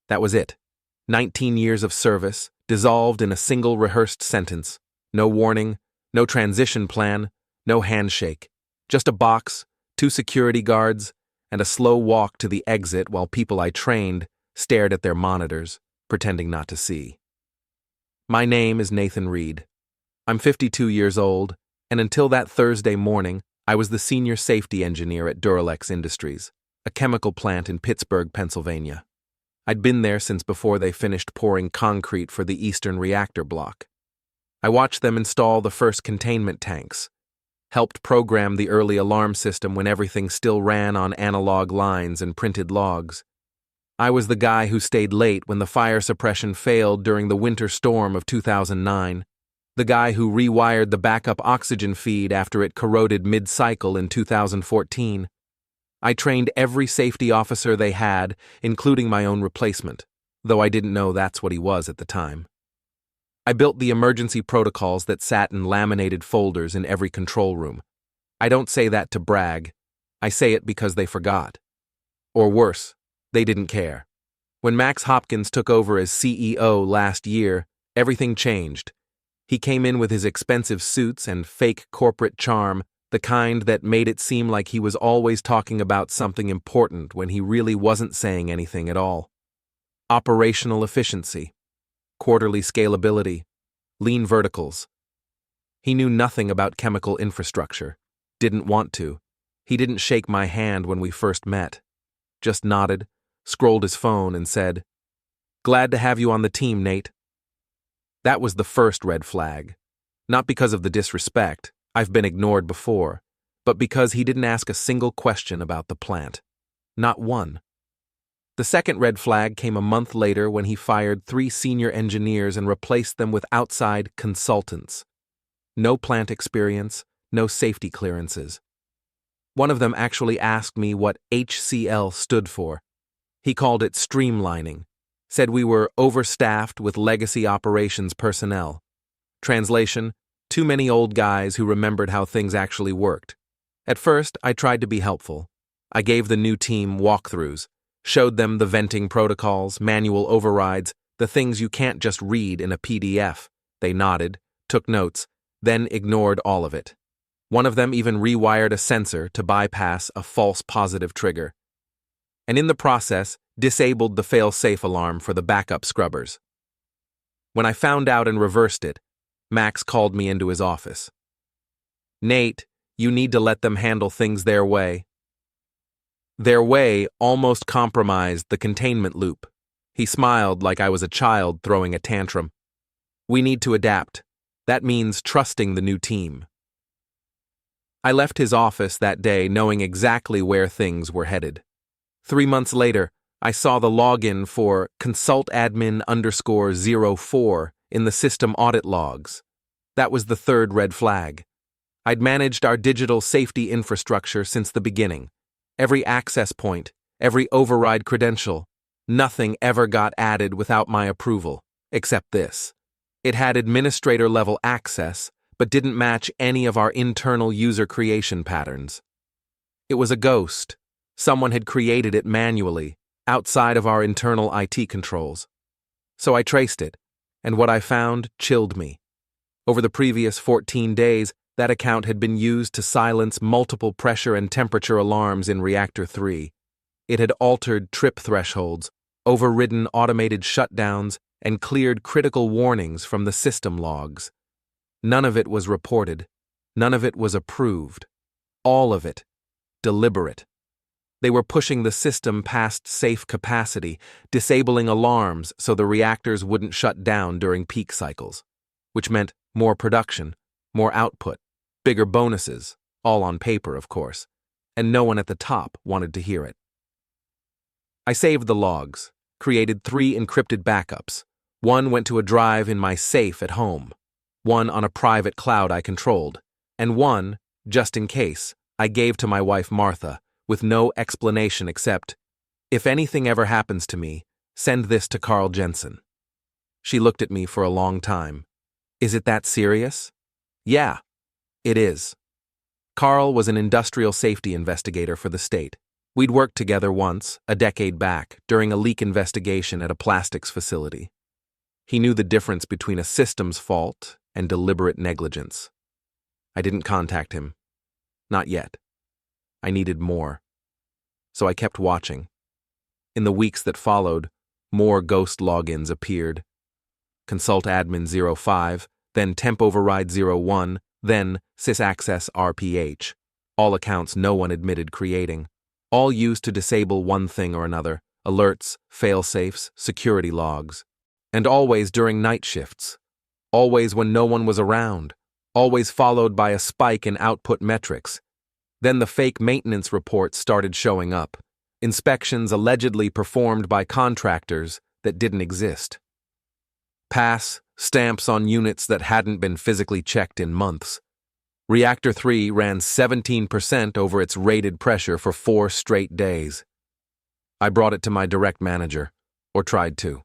That was it. 19 years of service, dissolved in a single rehearsed sentence. No warning, no transition plan, no handshake. Just a box, 2 security guards, and a slow walk to the exit while people I trained stared at their monitors, pretending not to see. My name is Nathan Reed. I'm 52 years old, and until that Thursday morning, I was the senior safety engineer at Duralex Industries, a chemical plant in Pittsburgh, Pennsylvania. I'd been there since before they finished pouring concrete for the Eastern Reactor Block. I watched them install the first containment tanks, helped program the early alarm system when everything still ran on analog lines and printed logs. I was the guy who stayed late when the fire suppression failed during the winter storm of 2009, the guy who rewired the backup oxygen feed after it corroded mid-cycle in 2014. I trained every safety officer they had, including my own replacement, though I didn't know that's what he was at the time. I built the emergency protocols that sat in laminated folders in every control room. I don't say that to brag. I say it because they forgot. Or worse, they didn't care. When Max Hopkins took over as CEO last year, everything changed. He came in with his expensive suits and fake corporate charm, the kind that made it seem like he was always talking about something important when he really wasn't saying anything at all. Operational efficiency, quarterly scalability, lean verticals. He knew nothing about chemical infrastructure, didn't want to. He didn't shake my hand when we first met. Just nodded, scrolled his phone, and said, "Glad to have you on the team, Nate." That was the first red flag. Not because of the disrespect, I've been ignored before, but because he didn't ask a single question about the plant. Not one. The second red flag came a month later when he fired 3 senior engineers and replaced them with outside consultants. No plant experience, no safety clearances. One of them actually asked me what HCL stood for. He called it streamlining, said we were overstaffed with legacy operations personnel. Translation, too many old guys who remembered how things actually worked. At first, I tried to be helpful. I gave the new team walkthroughs, showed them the venting protocols, manual overrides, the things you can't just read in a PDF. They nodded, took notes, then ignored all of it. One of them even rewired a sensor to bypass a false positive trigger. And in the process, disabled the fail-safe alarm for the backup scrubbers. When I found out and reversed it, Max called me into his office. "Nate, you need to let them handle things their way." Their way almost compromised the containment loop. He smiled like I was a child throwing a tantrum. "We need to adapt. That means trusting the new team." I left his office that day knowing exactly where things were headed. 3 months later, I saw the login for consultadmin_04 in the system audit logs. That was the third red flag. I'd managed our digital safety infrastructure since the beginning. Every access point, every override credential, nothing ever got added without my approval, except this. It had administrator-level access, but didn't match any of our internal user creation patterns. It was a ghost. Someone had created it manually, outside of our internal IT controls. So I traced it, and what I found chilled me. Over the previous 14 days, that account had been used to silence multiple pressure and temperature alarms in Reactor 3. It had altered trip thresholds, overridden automated shutdowns, and cleared critical warnings from the system logs. None of it was reported. None of it was approved. All of it deliberate. They were pushing the system past safe capacity, disabling alarms so the reactors wouldn't shut down during peak cycles, which meant more production, more output, bigger bonuses, all on paper, of course, and no one at the top wanted to hear it. I saved the logs, created 3 encrypted backups. One went to a drive in my safe at home, one on a private cloud I controlled, and one, just in case, I gave to my wife Martha, with no explanation except, "If anything ever happens to me, send this to Carl Jensen." She looked at me for a long time. "Is it that serious?" "Yeah, it is." Carl was an industrial safety investigator for the state. We'd worked together once, a decade back, during a leak investigation at a plastics facility. He knew the difference between a systems fault and deliberate negligence. I didn't contact him. Not yet. I needed more. So I kept watching. In the weeks that followed, more ghost logins appeared. Consult admin 05, then temp override 01, then sysaccess RPH. All accounts no one admitted creating. All used to disable one thing or another: alerts, fail-safes, security logs. And always during night shifts. Always when no one was around. Always followed by a spike in output metrics. Then the fake maintenance reports started showing up. Inspections allegedly performed by contractors that didn't exist. Pass stamps on units that hadn't been physically checked in months. Reactor 3 ran 17% over its rated pressure for 4 straight days. I brought it to my direct manager, or tried to.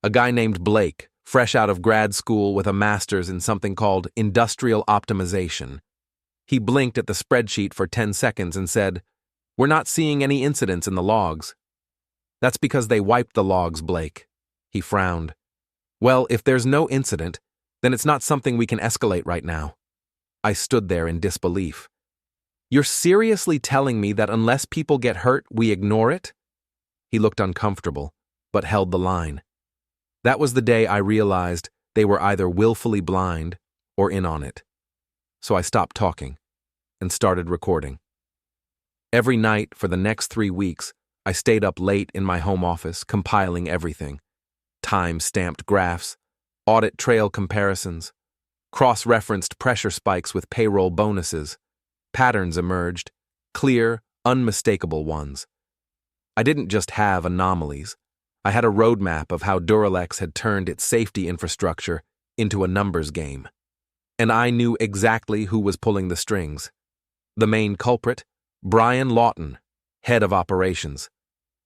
A guy named Blake, fresh out of grad school with a master's in something called industrial optimization. He blinked at the spreadsheet for 10 seconds and said, "We're not seeing any incidents in the logs." "That's because they wiped the logs, Blake." He frowned. "Well, if there's no incident, then it's not something we can escalate right now." I stood there in disbelief. "You're seriously telling me that unless people get hurt, we ignore it?" He looked uncomfortable, but held the line. That was the day I realized they were either willfully blind or in on it. So I stopped talking and started recording. Every night for the next 3 weeks, I stayed up late in my home office compiling everything. Time-stamped graphs, audit trail comparisons, cross-referenced pressure spikes with payroll bonuses. Patterns emerged, clear, unmistakable ones. I didn't just have anomalies. I had a roadmap of how Duralex had turned its safety infrastructure into a numbers game. And I knew exactly who was pulling the strings. The main culprit, Brian Lawton, head of operations.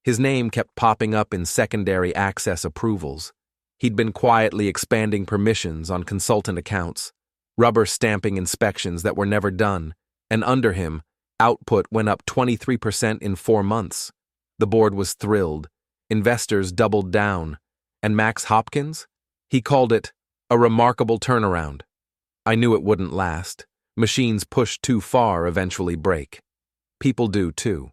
His name kept popping up in secondary access approvals. He'd been quietly expanding permissions on consultant accounts, rubber stamping inspections that were never done, and under him, output went up 23% in 4 months. The board was thrilled. Investors doubled down. And Max Hopkins? He called it a remarkable turnaround. I knew it wouldn't last. Machines pushed too far eventually break. People do too.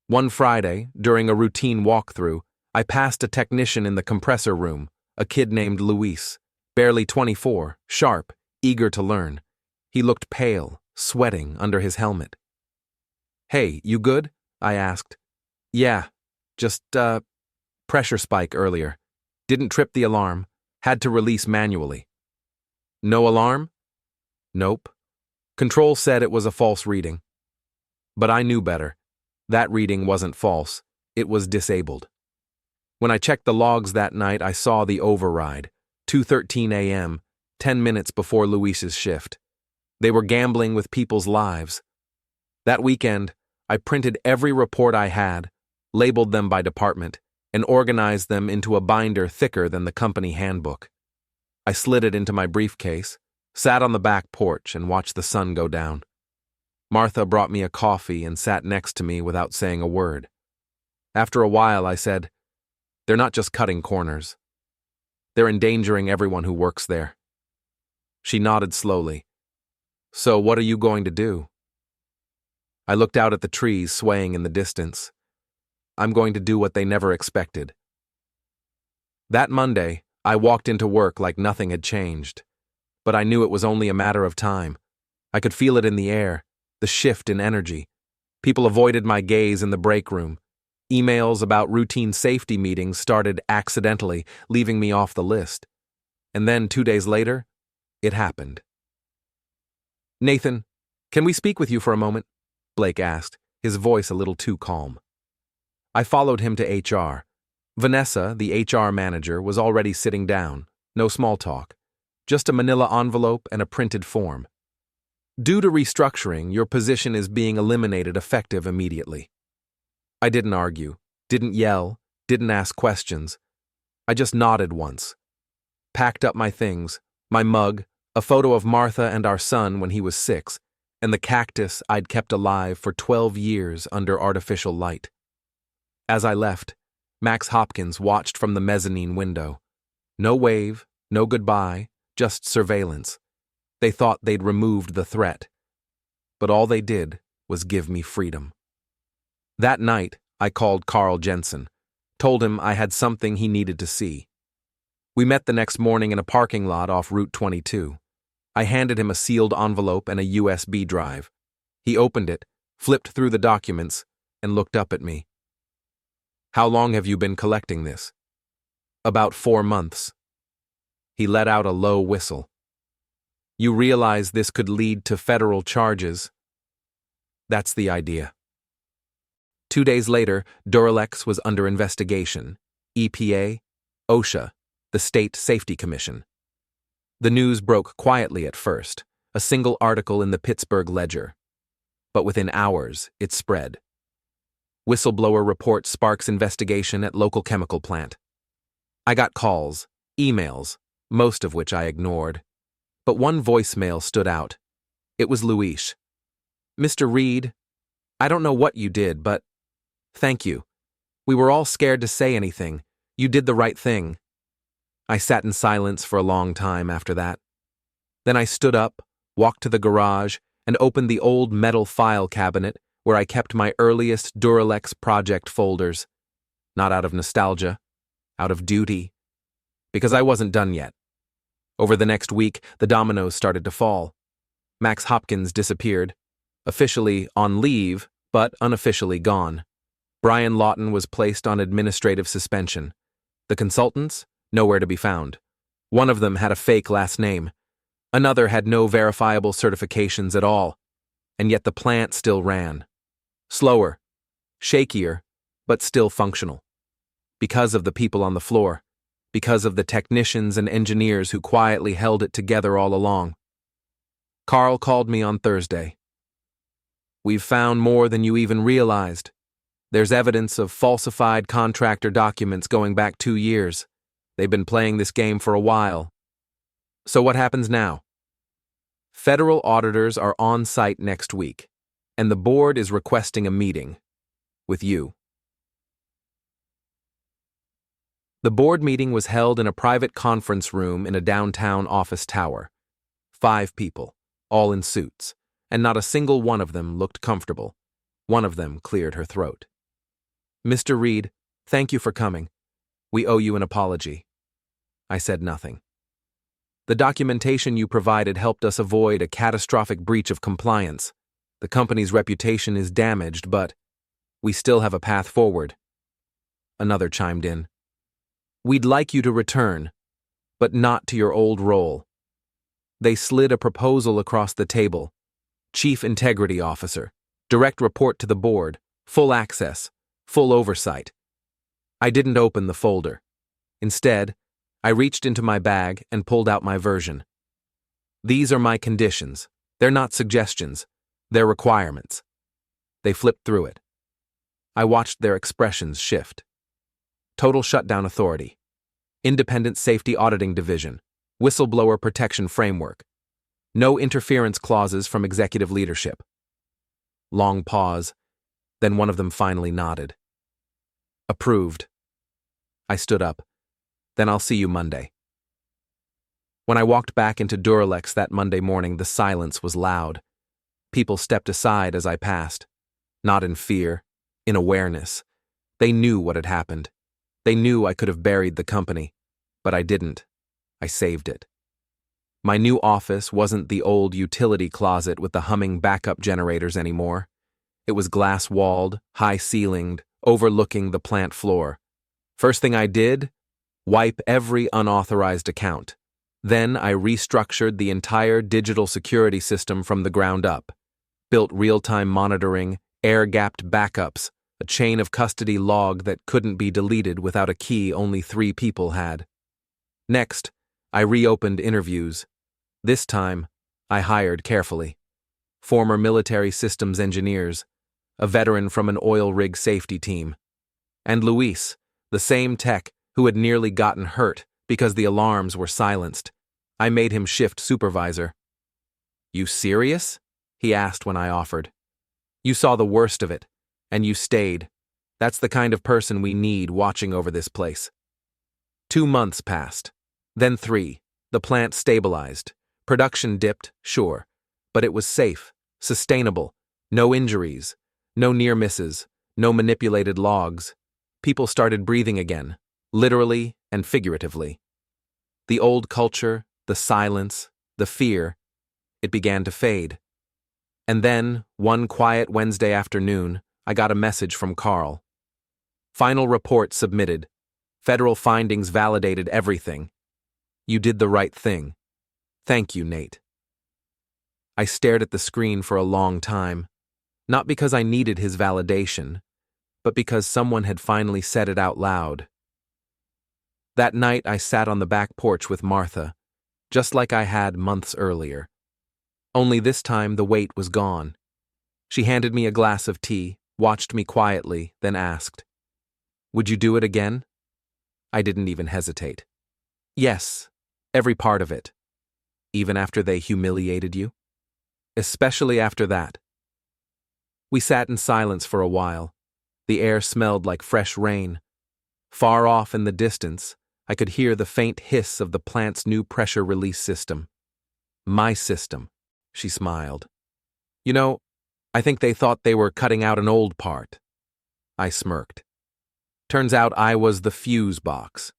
One Friday, during a routine walkthrough, I passed a technician in the compressor room, a kid named Luis, barely 24, sharp, eager to learn. He looked pale, sweating under his helmet. "Hey, you good?" I asked. "Yeah, just, pressure spike earlier. Didn't trip the alarm. Had to release manually." "No alarm?" "Nope. Control said it was a false reading." But I knew better. That reading wasn't false. It was disabled. When I checked the logs that night, I saw the override, 2:13 a.m., 10 minutes before Luis's shift. They were gambling with people's lives. That weekend, I printed every report I had, labeled them by department, and organized them into a binder thicker than the company handbook. I slid it into my briefcase, sat on the back porch, and watched the sun go down. Martha brought me a coffee and sat next to me without saying a word. After a while, I said, "They're not just cutting corners. They're endangering everyone who works there." She nodded slowly. "So what are you going to do?" I looked out at the trees swaying in the distance. "I'm going to do what they never expected." That Monday, I walked into work like nothing had changed. But I knew it was only a matter of time. I could feel it in the air, the shift in energy. People avoided my gaze in the break room. Emails about routine safety meetings started accidentally, leaving me off the list. And then 2 days later, it happened. "Nathan, can we speak with you for a moment?" Blake asked, his voice a little too calm. I followed him to HR. Vanessa, the HR manager, was already sitting down. No small talk. Just a manila envelope and a printed form. "Due to restructuring, your position is being eliminated effective immediately." I didn't argue, didn't yell, didn't ask questions. I just nodded once. Packed up my things, my mug, a photo of Martha and our son when he was 6, and the cactus I'd kept alive for 12 years under artificial light. As I left, Max Hopkins watched from the mezzanine window. No wave, no goodbye, just surveillance. They thought they'd removed the threat. But all they did was give me freedom. That night, I called Carl Jensen, told him I had something he needed to see. We met the next morning in a parking lot off Route 22. I handed him a sealed envelope and a USB drive. He opened it, flipped through the documents, and looked up at me. "How long have you been collecting this?" "About 4 months. He let out a low whistle. "You realize this could lead to federal charges?" "That's the idea." 2 days later, Duralex was under investigation. EPA, OSHA, the State Safety Commission. The news broke quietly at first, a single article in the Pittsburgh Ledger. But within hours, it spread. Whistleblower report sparks investigation at local chemical plant. I got calls, emails, most of which I ignored. But one voicemail stood out. It was Luis. "Mr. Reed, I don't know what you did, but thank you. We were all scared to say anything. You did the right thing." I sat in silence for a long time after that. Then I stood up, walked to the garage, and opened the old metal file cabinet where I kept my earliest Duralex project folders. Not out of nostalgia, out of duty. Because I wasn't done yet. Over the next week, the dominoes started to fall. Max Hopkins disappeared, officially on leave, but unofficially gone. Brian Lawton was placed on administrative suspension. The consultants? Nowhere to be found. One of them had a fake last name. Another had no verifiable certifications at all. And yet the plant still ran. Slower, shakier, but still functional. Because of the people on the floor. Because of the technicians and engineers who quietly held it together all along. Carl called me on Thursday. "We've found more than you even realized. There's evidence of falsified contractor documents going back 2 years. They've been playing this game for a while." "So what happens now?" "Federal auditors are on site next week, and the board is requesting a meeting with you." The board meeting was held in a private conference room in a downtown office tower. 5 people, all in suits, and not a single one of them looked comfortable. One of them cleared her throat. "Mr. Reed, thank you for coming. We owe you an apology." I said nothing. "The documentation you provided helped us avoid a catastrophic breach of compliance. The company's reputation is damaged, but we still have a path forward." Another chimed in. "We'd like you to return, but not to your old role." They slid a proposal across the table. Chief Integrity Officer, direct report to the board, full access, full oversight. I didn't open the folder. Instead, I reached into my bag and pulled out my version. "These are my conditions. They're not suggestions. They're requirements." They flipped through it. I watched their expressions shift. Total shutdown authority. Independent Safety Auditing Division. Whistleblower Protection Framework. No interference clauses from executive leadership. Long pause. Then one of them finally nodded. "Approved." I stood up. "Then I'll see you Monday." When I walked back into Duralex that Monday morning, the silence was loud. People stepped aside as I passed. Not in fear, in awareness. They knew what had happened. They knew I could have buried the company, but I didn't. I saved it. My new office wasn't the old utility closet with the humming backup generators anymore. It was glass-walled, high-ceilinged, overlooking the plant floor. First thing I did, wipe every unauthorized account. Then I restructured the entire digital security system from the ground up, built real-time monitoring, air-gapped backups, a chain of custody log that couldn't be deleted without a key only 3 people had. Next, I reopened interviews. This time, I hired carefully. Former military systems engineers, a veteran from an oil rig safety team, and Luis, the same tech who had nearly gotten hurt because the alarms were silenced. I made him shift supervisor. "You serious?" he asked when I offered. You saw the worst of it, and you stayed. That's the kind of person we need watching over this place. 2 months passed. Then 3. The plant stabilized. Production dipped, sure. But it was safe, sustainable. No injuries, no near misses, no manipulated logs. People started breathing again, literally and figuratively. The old culture, the silence, the fear, it began to fade. And then, one quiet Wednesday afternoon, I got a message from Carl. Final report submitted. Federal findings validated everything. You did the right thing. Thank you, Nate. I stared at the screen for a long time, not because I needed his validation, but because someone had finally said it out loud. That night I sat on the back porch with Martha, just like I had months earlier. Only this time the weight was gone. She handed me a glass of tea, watched me quietly, then asked, "Would you do it again?" I didn't even hesitate. Yes, every part of it. Even after they humiliated you? Especially after that. We sat in silence for a while. The air smelled like fresh rain. Far off in the distance, I could hear the faint hiss of the plant's new pressure release system. My system, she smiled. You know, I think they thought they were cutting out an old part. I smirked. Turns out I was the fuse box.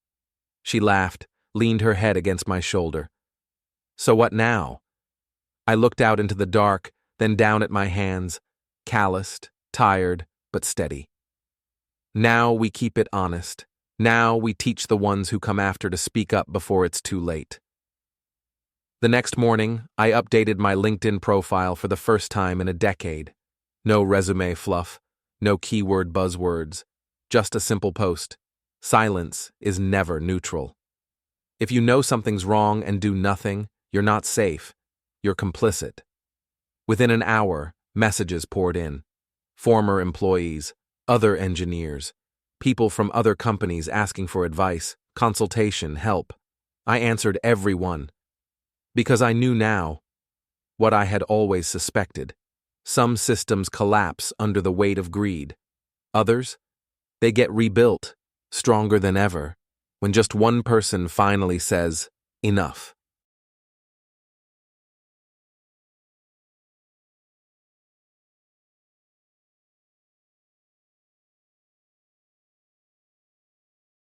She laughed, leaned her head against my shoulder. So what now? I looked out into the dark, then down at my hands, calloused, tired, but steady. Now we keep it honest. Now we teach the ones who come after to speak up before it's too late. The next morning, I updated my LinkedIn profile for the first time in a decade. No resume fluff, no keyword buzzwords, just a simple post. Silence is never neutral. If you know something's wrong and do nothing, you're not safe. You're complicit. Within an hour, messages poured in. Former employees, other engineers, people from other companies asking for advice, consultation, help. I answered every one. Because I knew now what I had always suspected. Some systems collapse under the weight of greed. Others, they get rebuilt, stronger than ever, when just one person finally says, enough.